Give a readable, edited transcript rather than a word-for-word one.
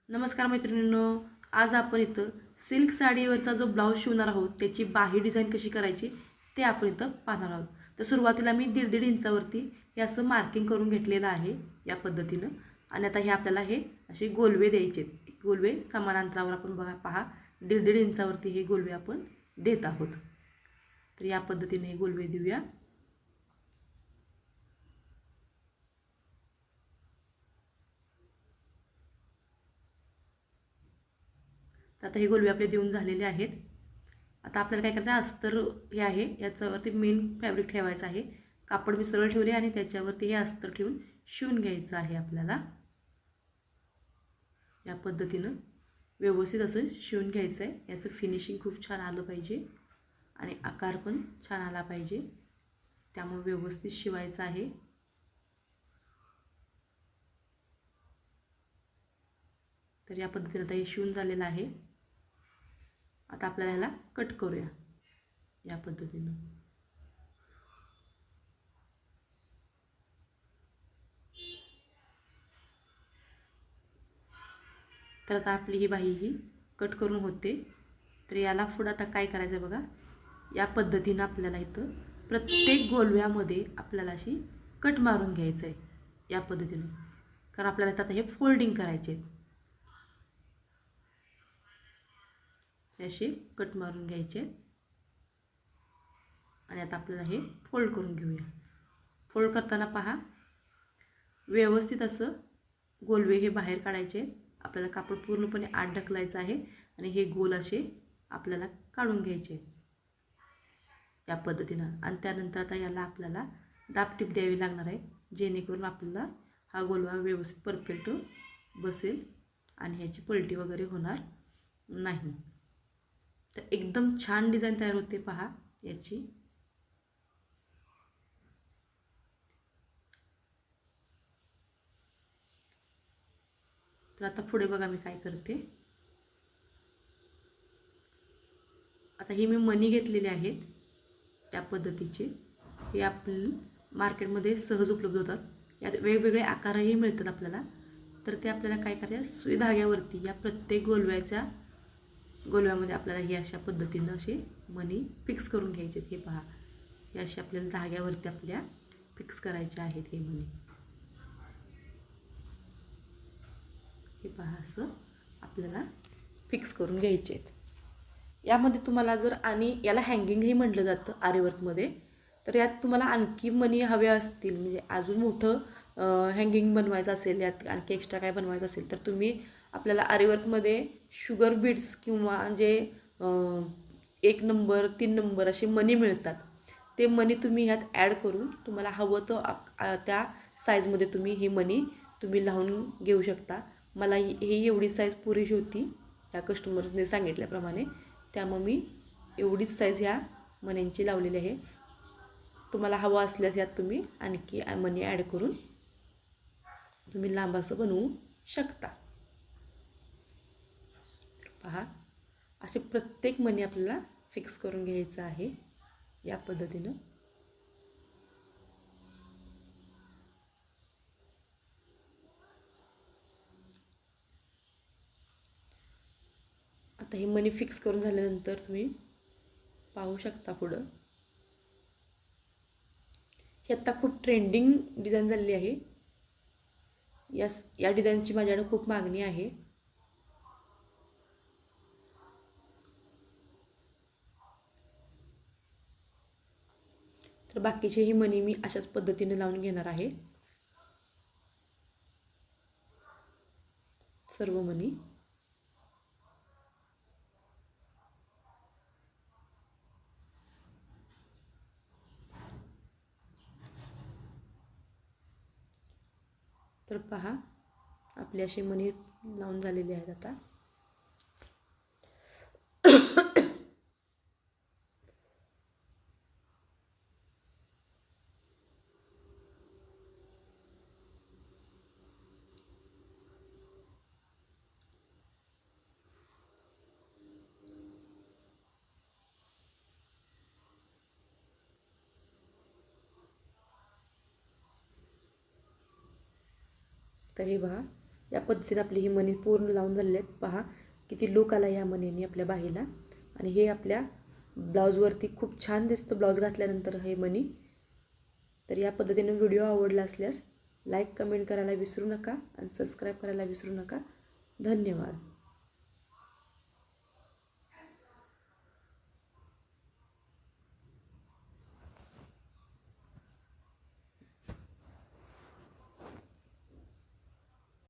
नमस्कार मैत्रिणींनो, आज आपण इथं सिल्क साडीवरचा जो ब्लाऊज शिवणार आहोत त्याची बाही डिझाईन कशी करायची ते आपण इथं पाहणार आहोत. तर सुरुवातीला मी 1.5 इंचावरती हे असं मार्किंग करून घेतलेलं आहे या पद्धतीनं. आणि आता हे आपल्याला हे असे गोलवे द्यायचे. गोलवे समान अंतरावर आपण बघा पहा 1.5 इंचावरती हे गोलवे आपण देत आहोत. तर या पद्धतीने हे गोलवे देऊया. तर आता हे गोलवे आपले देऊन झालेले आहेत. आता आपल्याला काय करायचं आहे, अस्तर हे आहे याच्यावरती मेन फॅब्रिक ठेवायचं आहे. कापड मी सरळ ठेवले आणि त्याच्यावरती हे अस्तर ठेवून शिवून घ्यायचं आहे आपल्याला. या पद्धतीनं व्यवस्थित असं शिवून घ्यायचं आहे. याचं फिनिशिंग खूप छान आलं पाहिजे आणि आकार पण छान आला पाहिजे, त्यामुळे व्यवस्थित शिवायचं आहे. तर या पद्धतीनं आता हे शिवून झालेलं आहे. आता आपल्याला ह्याला कट करूया या पद्धतीनं. तर आता आपली ही बाही ही कट करून होते. तर याला पुढं आता काय करायचं आहे बघा, या पद्धतीनं आपल्याला इथं प्रत्येक गोलव्यामध्ये आपल्याला अशी कट मारून घ्यायचं आहे या पद्धतीनं, कारण आपल्याला आता हे फोल्डिंग करायचे आहेत. असे कट मारून घ्यायचे आणि आता आपल्याला हे फोल्ड करून घेऊया. फोल्ड करताना पहा व्यवस्थित असं गोलवे हे बाहेर काढायचे. आपल्याला कापड पूर्णपणे आत ढकलायचं आहे आणि हे गोल असे आपल्याला काढून घ्यायचे या पद्धतीनं. आणि त्यानंतर आता याला आपल्याला दाबटीप द्यावी लागणार आहे, जेणेकरून आपल्याला हा गोलवा व्यवस्थित परफेक्ट बसेल आणि ह्याची पलटी वगैरे होणार नाही. तर एकदम छान डिझाईन तयार होते पहा याची. तर आता पुढे बघा मी काय करते. आता ही मी मणी घेतलेले आहेत त्या पद्धतीचे. हे आपलं मार्केटमध्ये सहज उपलब्ध होतात. यात वेगवेगळे आकारही मिळतात आपल्याला. तर ते आपल्याला काय करायचं, सुई धाग्यावरती या प्रत्येक गोलव्यामध्ये आपल्याला हे अशा पद्धतीनं असे मणी फिक्स करून घ्यायचे. हे पहा, हे असे आपल्याला धाग्यावरती आपल्या फिक्स करायचे आहेत हे मणी. हे पहा असं आपल्याला फिक्स करून घ्यायचे आहेत. यामध्ये तुम्हाला जर आणि याला हँगिंगही म्हटलं जातं आरीवर्कमध्ये. तर यात तुम्हाला आणखी मणी हवे असतील, म्हणजे अजून मोठं हँगिंग बनवायचं असेल, यात आणखी एक्स्ट्रा काय बनवायचं असेल, तर तुम्ही आपल्याला आरीवर्कमध्ये शुगर बीड्स किंवा जे 1 नंबर 3 नंबर असे मणी मिळतात, ते मणी तुम्ही ह्यात ॲड करून तुम्हाला हवं तर त्या साईजमध्ये तुम्ही हे मणी तुम्ही लावून घेऊ शकता. मला ही एवढी साईज पुरेशी होती या कस्टमर्सने सांगितल्याप्रमाणे, त्यामुळे मी एवढीच साईज ह्या मण्यांची लावलेली आहे. तुम्हाला हवं असल्यास यात तुम्ही आणखी मणी ॲड करून तुम्ही लांब असं बनवू शकता. पहा असे प्रत्येक मणी आपल्याला फिक्स करून घ्यायचं आहे या पद्धतीनं. आता हे मणी फिक्स करून झाल्यानंतर तुम्ही पाहू शकता पुढं ही आत्ता खूप ट्रेंडिंग डिझाईन झालेली आहे. या डिझाईनची माझ्याकडे खूप मागणी आहे. तर बाकीचेही मणी मी अशाच पद्धतीने लावून घेणार आहे, सर्व मणी. तर पहा आपले असे मणी लावून झालेले आहेत. आता तर हे बघा या पद्धतीने आपली ही मणी पूर्ण लावून झालेले आहेत. पहा किती लूक आला या मणीने आपल्या बाहीला. आणि हे आपल्या ब्लाऊजवरती खूप छान दिसतं ब्लाऊज घातल्यानंतर हे मणी. तर या पद्धतीने व्हिडिओ आवडला असल्यास लाईक कमेंट करायला विसरू नका आणि सबस्क्राईब करायला विसरू नका. धन्यवाद.